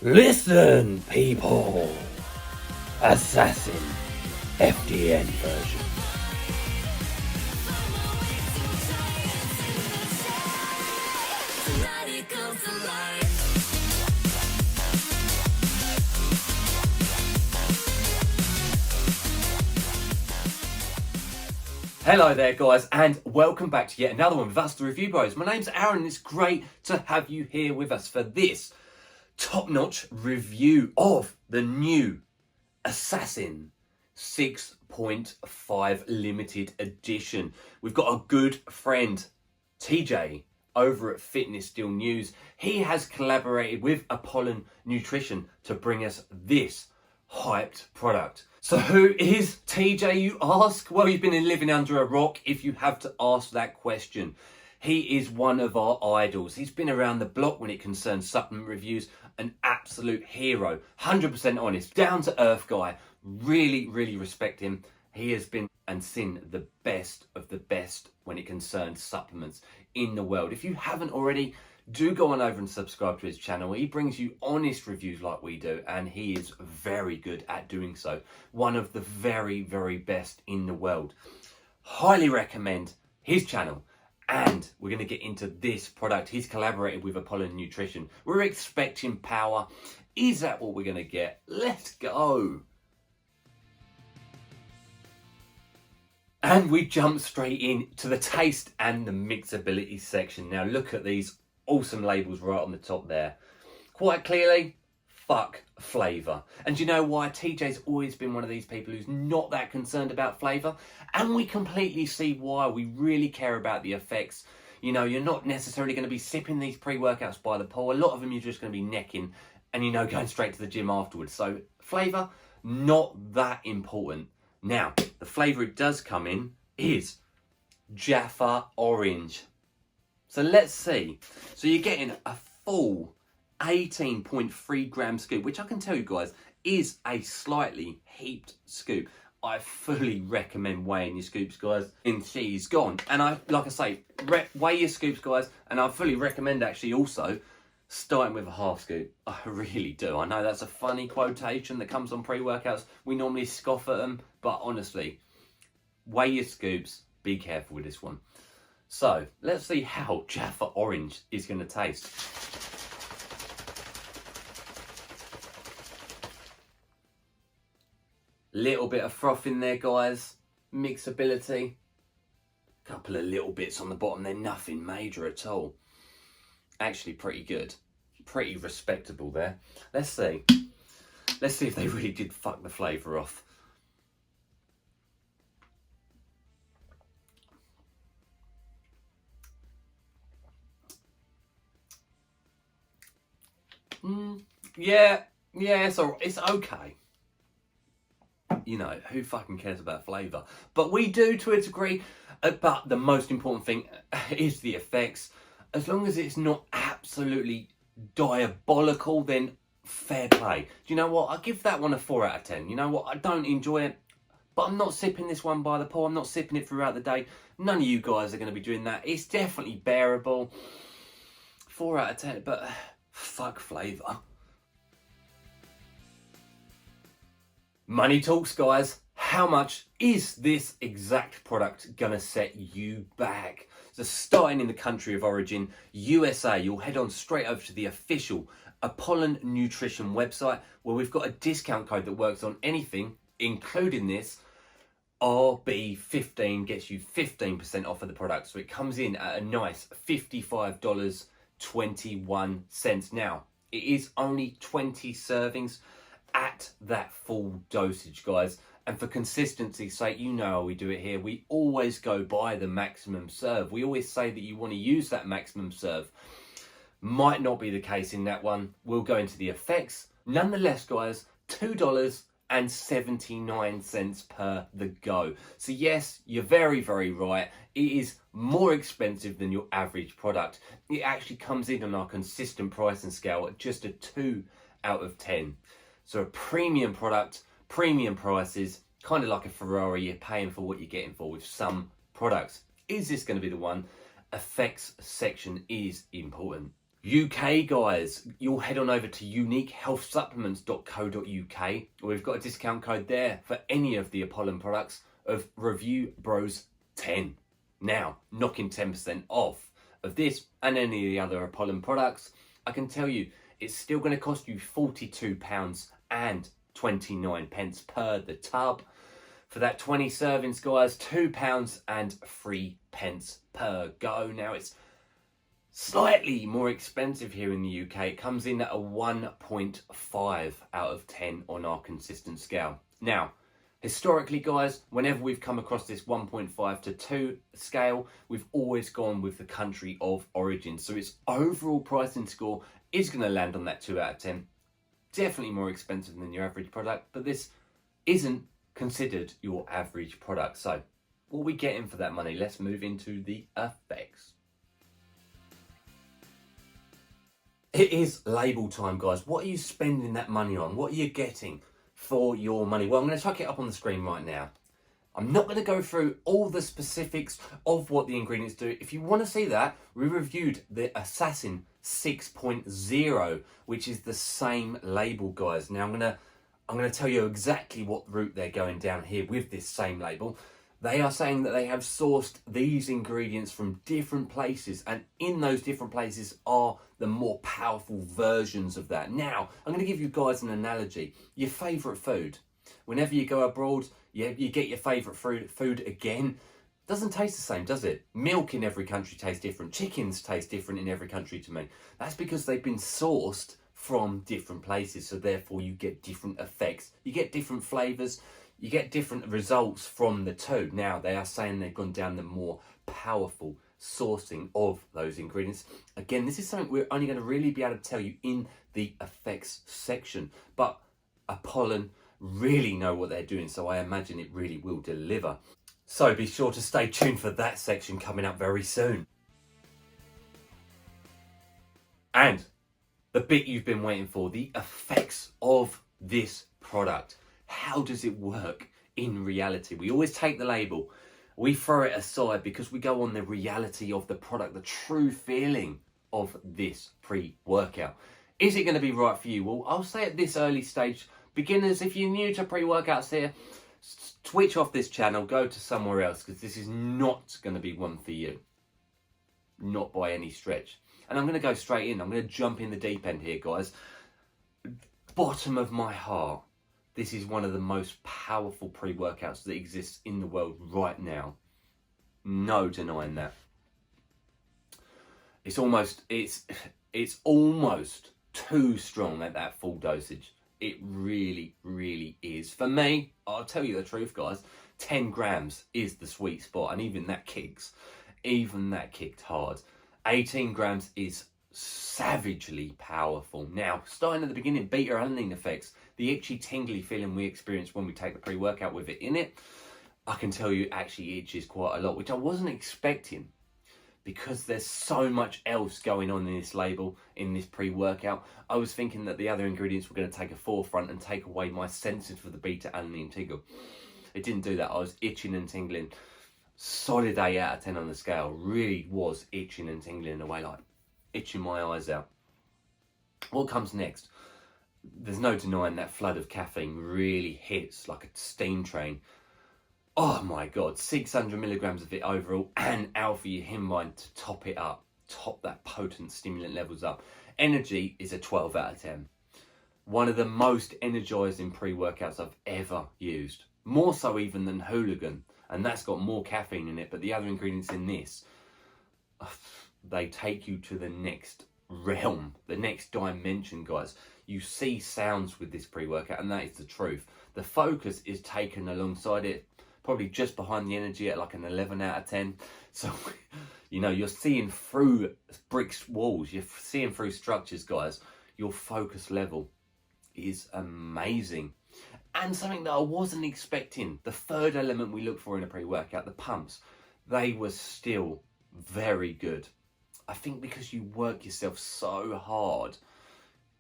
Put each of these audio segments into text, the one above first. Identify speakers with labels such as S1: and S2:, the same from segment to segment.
S1: Listen, people! Assassin FDN version. Hello there guys, and welcome back to yet another one with us, the Review Bros. My name's Aaron and it's great to have you here with us for this top-notch review of the new Assassin 6.5 limited edition. We've got a good friend, TJ, over at Fitness Deal News. He has collaborated with Apollon Nutrition to bring us this hyped product. So who is TJ, you ask? Well, you've been living under a rock if you have to ask that question. He is one of our idols. He's been around the block when it concerns supplement reviews, an absolute hero, 100% honest, down to earth guy. Really, really respect him. He has been and seen the best of the best when it concerns supplements in the world. If you haven't already, do go on over and subscribe to his channel. He brings you honest reviews like we do, and he is very good at doing so. One of the very, very best in the world. Highly recommend his channel. And we're going to get into this product. He's collaborated with Apollon Nutrition. We're expecting power. Is that what we're going to get? Let's go. And we jump straight in to the taste and the mixability section. Now look at these awesome labels right on the top there. Quite clearly, fuck flavour. And you know why? TJ's always been one of these people who's not that concerned about flavour. And we completely see why. We really care about the effects. You know, you're not necessarily going to be sipping these pre-workouts by the pool. A lot of them you're just going to be necking and, you know, going straight to the gym afterwards. So flavour, not that important. Now, the flavour it does come in is Jaffa Orange. So let's see. So you're getting a full 18.3 gram scoop, which I can tell you guys is a slightly heaped scoop. I fully recommend weighing your scoops, guys. And she's gone. And like I say, weigh your scoops, guys. And I fully recommend actually also starting with a half scoop. I really do. I know that's a funny quotation that comes on pre-workouts. We normally scoff at them, but honestly, weigh your scoops. Be careful with this one. So let's see how Jaffa Orange is going to taste. Little bit of froth in there, guys. Mixability. Couple of little bits on the bottom. They're nothing major at all. Actually pretty good. Pretty respectable there. Let's see. Let's see if they really did fuck the flavour off. Yeah, it's okay. You know, who fucking cares about flavour? But we do to a degree. But the most important thing is the effects. As long as it's not absolutely diabolical, then fair play. Do you know what? I give that one a 4 out of 10. You know what? I don't enjoy it, but I'm not sipping this one by the pool. I'm not sipping it throughout the day. None of you guys are going to be doing that. It's definitely bearable. 4 out of 10, but fuck flavour. Money talks, guys. How much is this exact product gonna set you back? So starting in the country of origin, USA, you'll head on straight over to the official Apollon Nutrition website, where we've got a discount code that works on anything, including this. RB15 gets you 15% off of the product. So it comes in at a nice $55.21. Now, it is only 20 servings at that full dosage, guys. And for consistency's sake, you know how we do it here. We always go by the maximum serve. We always say that you want to use that maximum serve. Might not be the case in that one. We'll go into the effects. Nonetheless, guys, $2.79 per the go. So yes, you're very, very right. It is more expensive than your average product. It actually comes in on our consistent pricing scale at just a 2 out of 10. So a premium product, premium prices, kind of like a Ferrari. You're paying for what you're getting for with some products. Is this going to be the one? Effects section is important. UK guys, you'll head on over to uniquehealthsupplements.co.uk. We've got a discount code there for any of the Apollon products of Review Bros 10. Now, knocking 10% off of this and any of the other Apollon products. I can tell you, it's still going to cost you £42.29 per the tub. For that 20 servings, guys, £2.03 per go. Now, it's slightly more expensive here in the UK. It comes in at a 1.5 out of 10 on our consistent scale. Now, historically, guys, whenever we've come across this 1.5 to 2 scale, we've always gone with the country of origin. So its overall pricing score is going to land on that 2 out of 10. Definitely more expensive than your average product, but this isn't considered your average product. So what are we getting for that money? Let's move into the effects. It is label time, guys. What are you spending that money on? What are you getting for your money? Well, I'm going to chuck it up on the screen right now. I'm not going to go through all the specifics of what the ingredients do. If you want to see that, we reviewed the Assassin 6.0, which is the same label, guys. Now I'm going to tell you exactly what route they're going down here with this same label. They are saying that they have sourced these ingredients from different places, and in those different places are the more powerful versions of that. Now, I'm going to give you guys an analogy. Your favourite food. Whenever you go abroad, you get your favourite food again. Doesn't taste the same, does it? Milk in every country tastes different. Chickens taste different in every country to me. That's because they've been sourced from different places, so therefore you get different effects. You get different flavours. You get different results from the two. Now, they are saying they've gone down the more powerful sourcing of those ingredients. Again, this is something we're only going to really be able to tell you in the effects section. But Apollon really know what they're doing, so I imagine it really will deliver. So be sure to stay tuned for that section coming up very soon. And the bit you've been waiting for, the effects of this product. How does it work in reality? We always take the label, we throw it aside because we go on the reality of the product, the true feeling of this pre-workout. Is it going to be right for you? Well, I'll say at this early stage, beginners, if you're new to pre-workouts here, switch off this channel, go to somewhere else, because this is not going to be one for you. Not by any stretch. And I'm going to go straight in. I'm going to jump in the deep end here, guys. Bottom of my heart. This is one of the most powerful pre-workouts that exists in the world right now. No denying that. It's almost too strong at that full dosage. It really, really is. For me, I'll tell you the truth, guys, 10 grams is the sweet spot, and even that kicks. Even that kicked hard. 18 grams is savagely powerful. Now, starting at the beginning, beta-alanine effects, the itchy, tingly feeling we experience when we take the pre-workout with it in it, I can tell you actually itches quite a lot, which I wasn't expecting, because there's so much else going on in this label, in this pre-workout. I was thinking that the other ingredients were going to take a forefront and take away my senses for the beta-alanine tingle. It didn't do that. I was itching and tingling. Solid 8 out of 10 on the scale. Really was itching and tingling in a way, like itching my eyes out. What comes next? There's no denying that flood of caffeine really hits like a steam train. Oh my God, 600 milligrams of it overall, and alpha-himine to top it up, top that potent stimulant levels up. Energy is a 12 out of 10. One of the most energizing pre-workouts I've ever used. More so even than Hooligan, and that's got more caffeine in it, but the other ingredients in this, they take you to the next realm, the next dimension, guys. You see sounds with this pre-workout, and that is the truth. The focus is taken alongside it, probably just behind the energy at like an 11 out of 10. So, you know, you're seeing through brick walls, you're seeing through structures, guys. Your focus level is amazing. And something that I wasn't expecting, the third element we look for in a pre-workout, the pumps, they were still very good. I think because you work yourself so hard,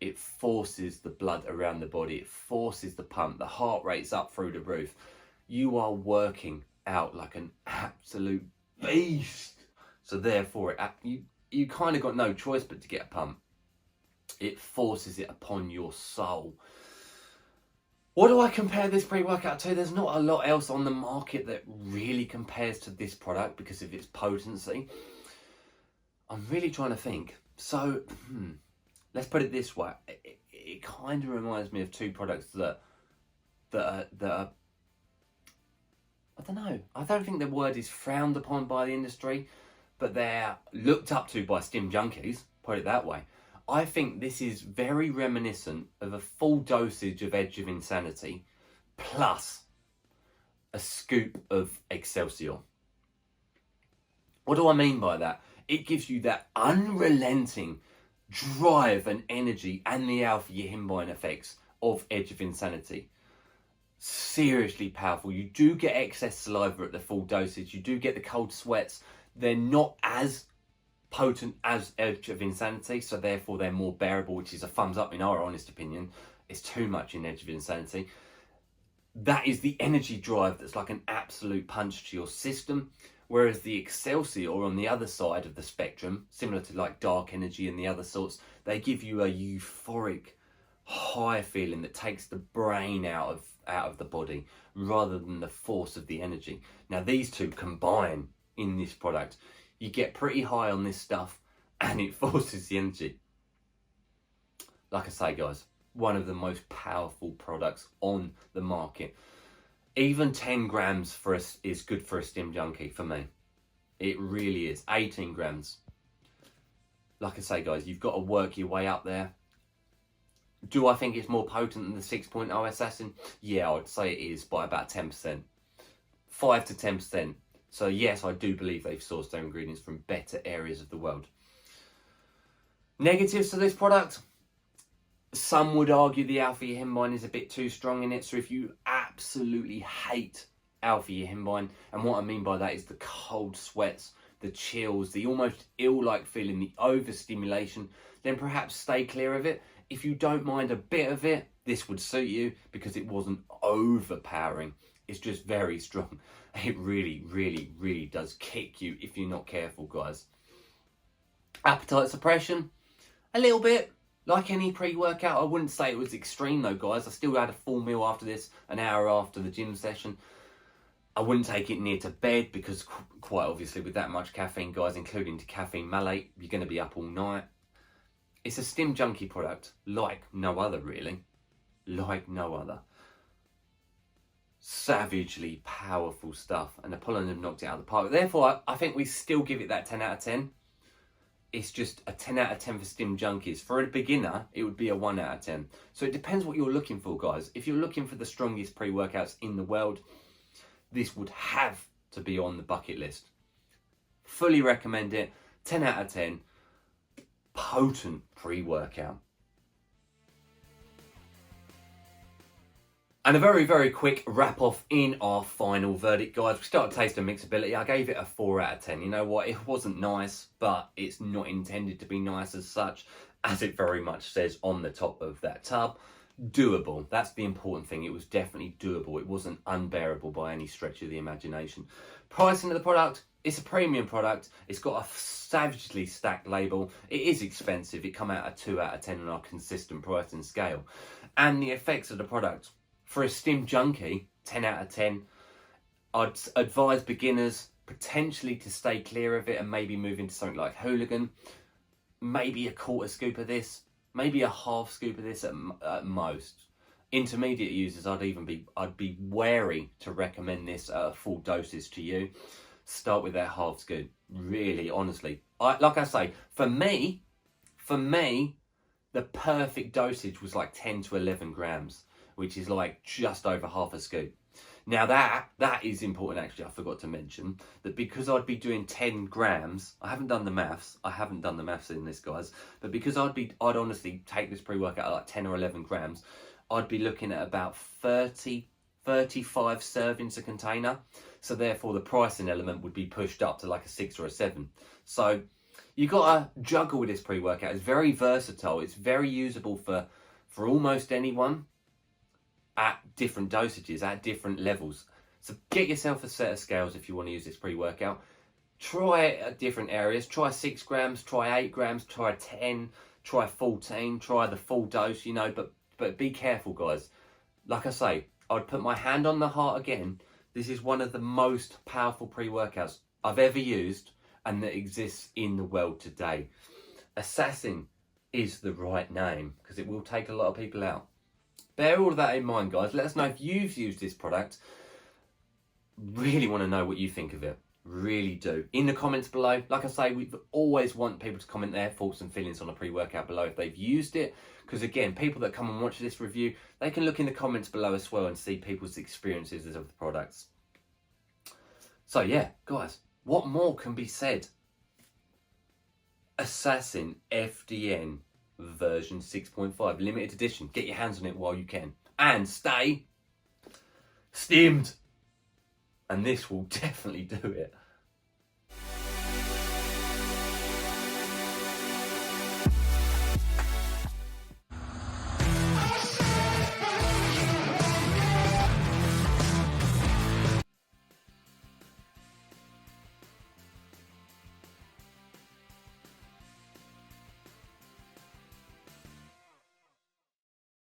S1: it forces the blood around the body, it forces the pump, the heart rate's up through the roof. You are working out like an absolute beast. So therefore, you kind of got no choice but to get a pump. It forces it upon your soul. What do I compare this pre-workout to? There's not a lot else on the market that really compares to this product because of its potency. I'm really trying to think. So, let's put it this way. It kind of reminds me of two products that are, I don't know. I don't think the word is frowned upon by the industry, but they're looked up to by stim junkies, put it that way. I think this is very reminiscent of a full dosage of Edge of Insanity plus a scoop of Excelsior. What do I mean by that? It gives you that unrelenting drive and energy and the alpha yimbine effects of Edge of Insanity. Seriously powerful. You do get excess saliva at the full dosage. You do get the cold sweats. They're not as potent as Edge of Insanity, so therefore they're more bearable, which is a thumbs up in our honest opinion. It's too much in Edge of Insanity. That is the energy drive that's like an absolute punch to your system, whereas the Excelsior on the other side of the spectrum, similar to like Dark Energy and the other sorts, they give you a euphoric high feeling that takes the brain out of the body rather than the force of the energy. Now these two combine in this product. You get pretty high on this stuff and it forces the energy. Like I say, guys, one of the most powerful products on the market. Even 10 grams for us is good for a stim junkie for me. It really is. 18 grams. Like I say, guys, you've got to work your way up there. Do I think it's more potent than the 6.0 Assassin? Yeah, I would say it is by about 10%. 5 to 10%. So yes, I do believe they've sourced their ingredients from better areas of the world. Negatives to this product? Some would argue the alpha yimbine is a bit too strong in it. So if you absolutely hate alpha yimbine, and what I mean by that is the cold sweats, the chills, the almost ill-like feeling, the overstimulation, then perhaps stay clear of it. If you don't mind a bit of it, this would suit you because it wasn't overpowering. It's just very strong. It really, really, really does kick you if you're not careful, guys. Appetite suppression? A little bit. Like any pre-workout, I wouldn't say it was extreme though, guys. I still had a full meal after this, an hour after the gym session. I wouldn't take it near to bed because quite obviously with that much caffeine, guys, including caffeine malate, you're going to be up all night. It's a stim junkie product, like no other really. Like no other. Savagely powerful stuff, and Apollon have knocked it out of the park. Therefore, I think we still give it that 10 out of 10. It's just a 10 out of 10 for stim junkies. For a beginner, it would be a 1 out of 10. So it depends what you're looking for, guys. If you're looking for the strongest pre-workouts in the world, this would have to be on the bucket list. Fully recommend it. 10 out of 10. Potent pre-workout. And a very, very quick wrap off in our final verdict, guys. We started tasting Mixability. I gave it a 4 out of 10. You know what? It wasn't nice, but it's not intended to be nice as such, as it very much says on the top of that tub. Doable. That's the important thing. It was definitely doable. It wasn't unbearable by any stretch of the imagination. Pricing of the product, it's a premium product. It's got a savagely stacked label. It is expensive. It come out at 2 out of 10 on our consistent pricing scale. And the effects of the product, for a stim junkie, 10 out of 10. I'd advise beginners potentially to stay clear of it and maybe move into something like Hooligan. Maybe a quarter scoop of this, maybe a half scoop of this at most. Intermediate users, I'd be wary to recommend this at a full dosage to you. Start with that half scoop. Really, honestly, like I say, for me, the perfect dosage was like 10 to 11 grams. Which is like just over half a scoop. Now that is important actually, I forgot to mention, that because I'd be doing 10 grams, I haven't done the maths in this, guys, but because I'd honestly take this pre-workout at like 10 or 11 grams, I'd be looking at about 35 servings a container, so therefore the pricing element would be pushed up to like a 6 or a 7. So you got to juggle with this pre-workout. It's very versatile, it's very usable for almost anyone, at different dosages, at different levels. So get yourself a set of scales if you want to use this pre-workout. Try it at different areas. Try 6 grams, try 8 grams, try 10, try 14, try the full dose, you know, but be careful, guys. Like I say, I'd put my hand on the heart again. This is one of the most powerful pre-workouts I've ever used and that exists in the world today. Assassin is the right name because it will take a lot of people out. Bear all of that in mind, guys. Let us know if you've used this product. Really want to know what you think of it. Really do. In the comments below. Like I say, we always want people to comment their thoughts and feelings on a pre-workout below if they've used it. Because again, people that come and watch this review, they can look in the comments below as well and see people's experiences of the products. So yeah, guys, what more can be said? Assassin FDN version 6.5 limited edition. Get your hands on it while you can. And stay stimmed. And this will definitely do it.